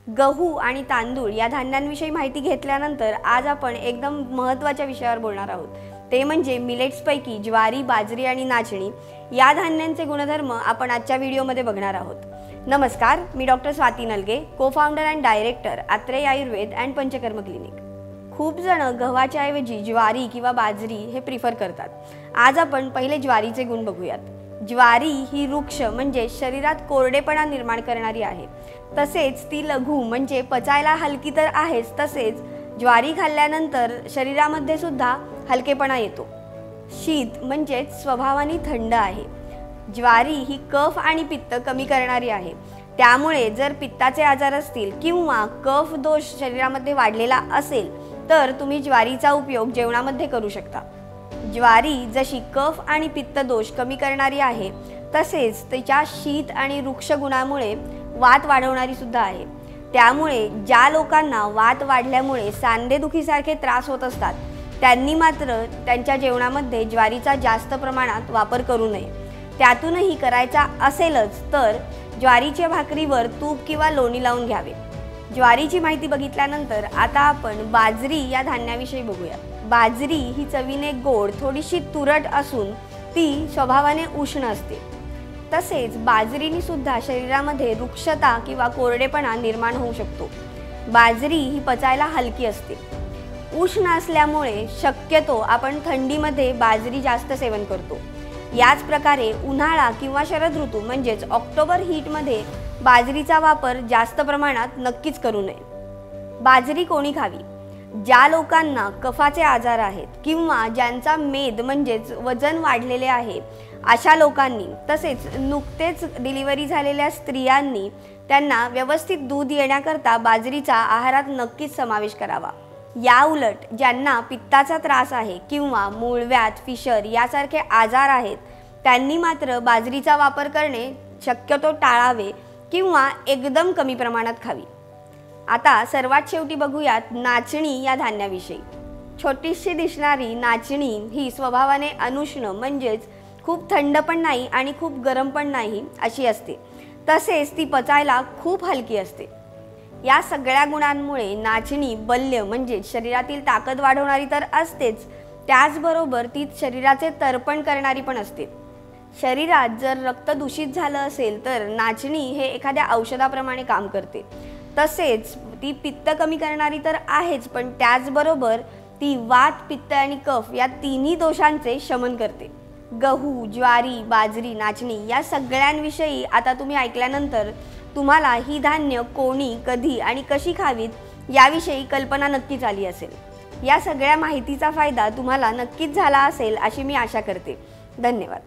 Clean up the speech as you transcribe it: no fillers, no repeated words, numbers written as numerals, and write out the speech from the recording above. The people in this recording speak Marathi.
गहू आणि तांदूळ या धान्यांविषयी माहिती घेतल्यानंतर आज आपण एकदम महत्त्वाच्या विषयावर बोलणार आहोत, ते म्हणजे मिलेट्सपैकी ज्वारी, बाजरी आणि नाचणी या धान्यांचे गुणधर्म आपण आजच्या व्हिडिओमध्ये बघणार आहोत। नमस्कार, मी doctor Swati Nalage, co-founder and director Atreya Ayurveda and Panchakarma clinic. खूप जण गव्हाच्या ऐवजी ज्वारी किंवा बाजरी हे प्रिफर करतात। आज आपण पहिले ज्वारीचे गुण बघूयात। ज्वारी ही वृक्ष म्हणजे शरीरात कोरडेपणा निर्माण करणारी आहे, तसेच ती लघु म्हणजे पचायला हलकी तर आहेच, तसेच ज्वारी खाल्ल्यानंतर शरीरामध्ये सुद्धा हलकेपणा येतो। शीत म्हणजे स्वभावाने थंड आहे। ज्वारी ही कफ आणि पित्त कमी करणारी आहे, त्यामुळे जर पित्ताचे आजार असतील किंवा कफ दोष शरीरामध्ये वाढलेला असेल तर तुम्ही ज्वारीचा उपयोग जेवणामध्ये करू शकता। ज्वारी जशी कफ आणि पित्त दोष कमी करणारी आहे, तसेच तिच्या शीत आणि वृक्ष गुणामुळे वात वाढवणारी सुद्धा आहे। त्यामुळे ज्या लोकांना वात वाढल्यामुळे सांधेदुखीसारखे त्रास होत असतात त्यांनी मात्र त्यांच्या जेवणामध्ये ज्वारीचा जास्त प्रमाणात वापर करू नये। त्यातूनही करायचा असेलच तर ज्वारीच्या भाकरीवर तूप किंवा लोणी लावून घ्यावे। ज्वारीची माहिती बघितल्यानंतर आता आपण बाजरी या धान्याविषयी बघूया। बाजरी ही चवीने गोड, थोडीशी तुरट असून ती स्वभावाने उष्ण असते। तसेच बाजरीने सुद्धा शरीरामध्ये रुक्षता किंवा कोरडेपणा निर्माण होऊ शकतो। बाजरी ही पचायला हलकी असते। उष्ण असल्यामुळे शक्यतो आपण थंडीमध्ये बाजरी जास्त सेवन करतो। याच प्रकारे उन्हाळा किंवा शरद ऋतू म्हणजेच ऑक्टोबर हीटमध्ये बाजरीचा वापर जास्त प्रमाणात नक्कीच करू नये। बाजरी कोणी खावी? ज्या लोकांना कफाचे आजार आहेत किंवा ज्यांचा मेद म्हणजेच वजन वाढलेले आहे अशा लोकांनी, तसेच नुकतेच डिलिव्हरी झालेल्या स्त्रियांनी त्यांना व्यवस्थित दूध येण्याकरता बाजरीचा आहारात नक्कीच समावेश करावा। या उलट ज्यांना पित्ताचा त्रास आहे किंवा मूळव्याध, फिशर यासारखे आजार आहेत त्यांनी मात्र बाजरीचा वापर करणे शक्यतो टाळावे किंवा एकदम कमी प्रमाणात खावी। आता सर्वात शेवटी बघूयात नाचणी या धान्याविषयी। छोटीशी दिसणारी नाचणी ही स्वभावाने अनुष्ण म्हणजेच खूप थंड पण नाही आणि खूप गरम पण नाही अशी असते, तसेच ती पचायला खूप हलकी असते। या सगळ्या गुणांमुळे नाचणी बल्य म्हणजे शरीरातील ताकद वाढवणारी तर असतेच, त्याचबरोबर ती शरीराचे तर्पण करणारी पण असते। शरीरात जर रक्त दूषित झालं असेल तर नाचणी हे एखाद्या औषधाप्रमाणे काम करते। तसेच ती पित्त कमी करणारी तर आहेच, पण त्याचबरोबर ती वात, पित्त आणि कफ या तिन्ही दोषांचे शमन करते। गहू, ज्वारी, बाजरी, नाचणी या सगळ्यांविषयी आता तुम्ही ऐकल्यानंतर तुम्हाला ही धान्य कोणी, कधी आणि कशी खावीत याविषयी कल्पना नक्कीच आली असेल। या सगळ्या माहितीचा फायदा तुम्हाला नक्कीच झाला असेल अशी मी आशा करते। धन्यवाद।